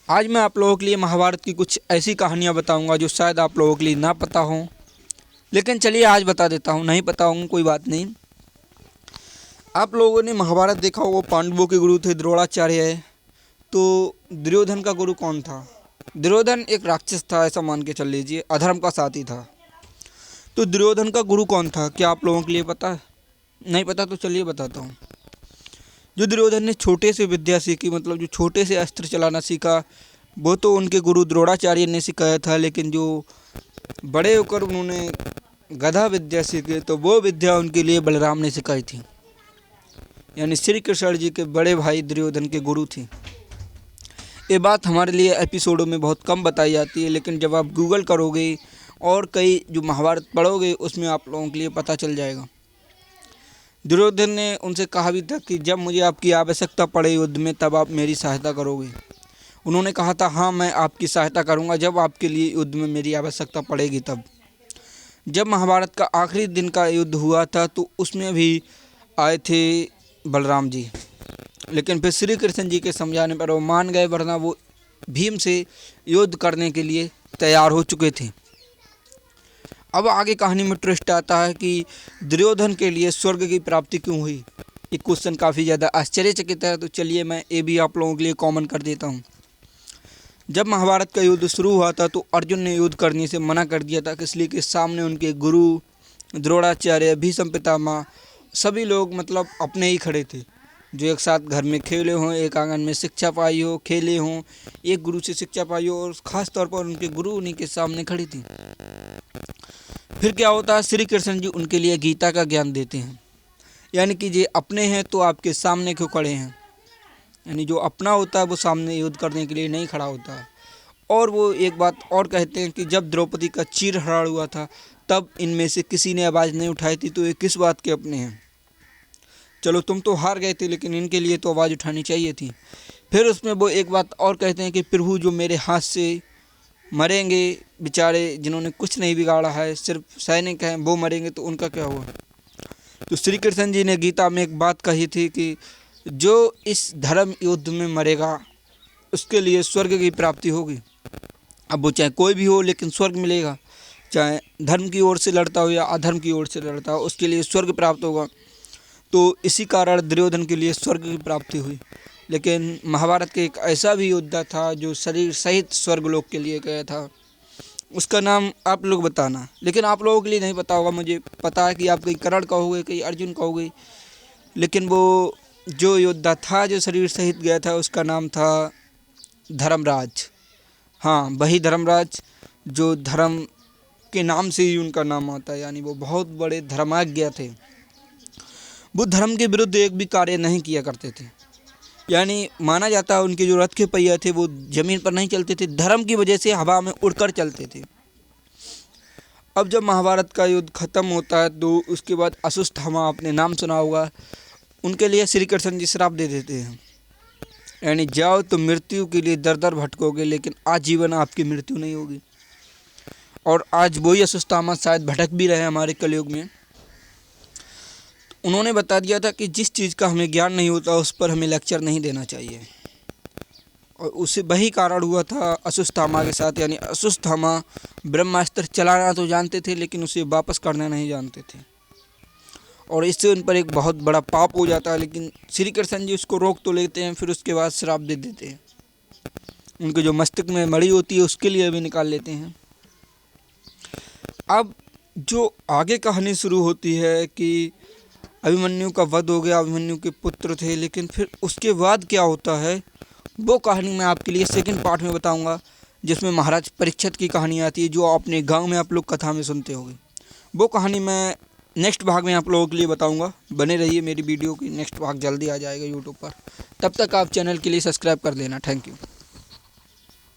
आज मैं आप लोगों के लिए महाभारत की कुछ ऐसी कहानियाँ बताऊंगा जो शायद आप लोगों के लिए ना पता हो, लेकिन चलिए आज बता देता हूँ। नहीं पता होंगे कोई बात नहीं। आप लोगों ने महाभारत देखा होगा, पांडवों के गुरु थे द्रोणाचार्य। तो दुर्योधन का गुरु कौन था? दुर्योधन एक राक्षस था, ऐसा मान के चल लीजिए, अधर्म का साथी था। तो दुर्योधन का गुरु कौन था, क्या आप लोगों के लिए पता है? नहीं पता तो चलिए बताता हूँ। जो दुर्योधन ने छोटे से विद्या सीखी, मतलब जो छोटे से अस्त्र चलाना सीखा, वो तो उनके गुरु द्रोणाचार्य ने सिखाया था। लेकिन जो बड़े होकर उन्होंने गधा विद्या सीखी, तो वो विद्या उनके लिए बलराम ने सिखाई थी, यानी श्री कृष्ण जी के बड़े भाई दुर्योधन के गुरु थे। ये बात हमारे लिए एपिसोडों में बहुत कम बताई जाती है, लेकिन जब आप गूगल करोगे और कई जो महाभारत पढ़ोगे उसमें आप लोगों के लिए पता चल जाएगा। दुर्योधन ने उनसे कहा भी था कि जब मुझे आपकी आवश्यकता पड़े युद्ध में, तब आप मेरी सहायता करोगे। उन्होंने कहा था, हाँ मैं आपकी सहायता करूंगा जब आपके लिए युद्ध में मेरी आवश्यकता पड़ेगी तब। जब महाभारत का आखिरी दिन का युद्ध हुआ था तो उसमें भी आए थे बलराम जी, लेकिन फिर श्री कृष्ण जी के समझाने पर वो मान गए, वरना वो भीम से युद्ध करने के लिए तैयार हो चुके थे। अब आगे कहानी में ट्विस्ट आता है कि दुर्योधन के लिए स्वर्ग की प्राप्ति क्यों हुई। ये क्वेश्चन काफ़ी ज़्यादा आश्चर्यचकित है, तो चलिए मैं ये भी आप लोगों के लिए कॉमन कर देता हूँ। जब महाभारत का युद्ध शुरू हुआ था तो अर्जुन ने युद्ध करने से मना कर दिया था, इसलिए कि सामने उनके गुरु द्रोणाचार्य, भीष्म पितामह, सभी लोग मतलब अपने ही खड़े थे, जो एक साथ घर में खेले हों, एक आंगन में शिक्षा पाई हो, खेले हों, एक गुरु से शिक्षा पाई हो, और ख़ास तौर पर उनके गुरु उन्हीं के सामने खड़ी थी। फिर क्या होता है, श्री कृष्ण जी उनके लिए गीता का ज्ञान देते हैं, यानी कि ये अपने हैं तो आपके सामने क्यों खड़े हैं। यानी जो अपना होता है वो सामने युद्ध करने के लिए नहीं खड़ा होता है। और वो एक बात और कहते हैं कि जब द्रौपदी का चीरहरण हुआ था तब इनमें से किसी ने आवाज़ नहीं उठाई थी, तो ये किस बात के अपने हैं। चलो तुम तो हार गए थे, लेकिन इनके लिए तो आवाज़ उठानी चाहिए थी। फिर उसमें वो एक बात और कहते हैं कि प्रभु जो मेरे हाथ से मरेंगे, बेचारे जिन्होंने कुछ नहीं बिगाड़ा है, सिर्फ सैनिक हैं, वो मरेंगे तो उनका क्या हुआ। तो श्री कृष्ण जी ने गीता में एक बात कही थी कि जो इस धर्म युद्ध में मरेगा उसके लिए स्वर्ग की प्राप्ति होगी। अब वो चाहे कोई भी हो, लेकिन स्वर्ग मिलेगा, चाहे धर्म की ओर से लड़ता हो या अधर्म की ओर से लड़ता हो, उसके लिए स्वर्ग प्राप्त होगा। तो इसी कारण दुर्योधन के लिए स्वर्ग की प्राप्ति हुई। लेकिन महाभारत के एक ऐसा भी योद्धा था जो शरीर सहित स्वर्गलोक के लिए गया था, उसका नाम आप लोग बताना। लेकिन आप लोगों के लिए नहीं पता होगा, मुझे पता है कि आप कहीं कर्ण कहोगे, कहीं अर्जुन कहोगे, लेकिन वो जो योद्धा था जो शरीर सहित गया था उसका नाम था धर्मराज। हाँ, वही धर्मराज जो धर्म के नाम से ही उनका नाम आता है, यानी वो बहुत बड़े धर्माज्ञ थे। वो धर्म के विरुद्ध एक भी कार्य नहीं किया करते थे, यानी माना जाता है उनके जो रथ के पहिए थे वो जमीन पर नहीं चलते थे, धर्म की वजह से हवा में उड़कर चलते थे। अब जब महाभारत का युद्ध खत्म होता है तो उसके बाद अश्वत्थामा, आपने नाम सुना होगा, उनके लिए श्री कृष्ण जी श्राप दे देते हैं, यानी जाओ तो मृत्यु के लिए दर दर भटकोगे, लेकिन आजीवन आपकी मृत्यु नहीं होगी। और आज वही अश्वत्थामा शायद भटक भी रहे हमारे कलयुग में। उन्होंने बता दिया था कि जिस चीज़ का हमें ज्ञान नहीं होता उस पर हमें लेक्चर नहीं देना चाहिए, और उसे वही कारण हुआ था अश्वत्थामा के साथ। यानी अश्वत्थामा ब्रह्मास्त्र चलाना तो जानते थे, लेकिन उसे वापस करना नहीं जानते थे, और इससे उन पर एक बहुत बड़ा पाप हो जाता है। लेकिन श्री कृष्ण जी उसको रोक तो लेते हैं, फिर उसके बाद श्राप दे देते हैं। उनके जो मस्तक में मणि होती है उसके लिए भी निकाल लेते हैं। अब जो आगे कहानी शुरू होती है कि अभिमन्यु का वध हो गया, अभिमन्यु के पुत्र थे, लेकिन फिर उसके बाद क्या होता है वो कहानी मैं आपके लिए सेकंड पार्ट में बताऊंगा, जिसमें महाराज परीक्षित की कहानी आती है, जो अपने गांव में आप लोग कथा में सुनते होंगे। वो कहानी मैं नेक्स्ट भाग में आप लोगों के लिए बताऊंगा। बने रहिए, मेरी वीडियो की नेक्स्ट भाग जल्दी आ जाएगा यूट्यूब पर। तब तक आप चैनल के लिए सब्सक्राइब कर लेना। Thank you.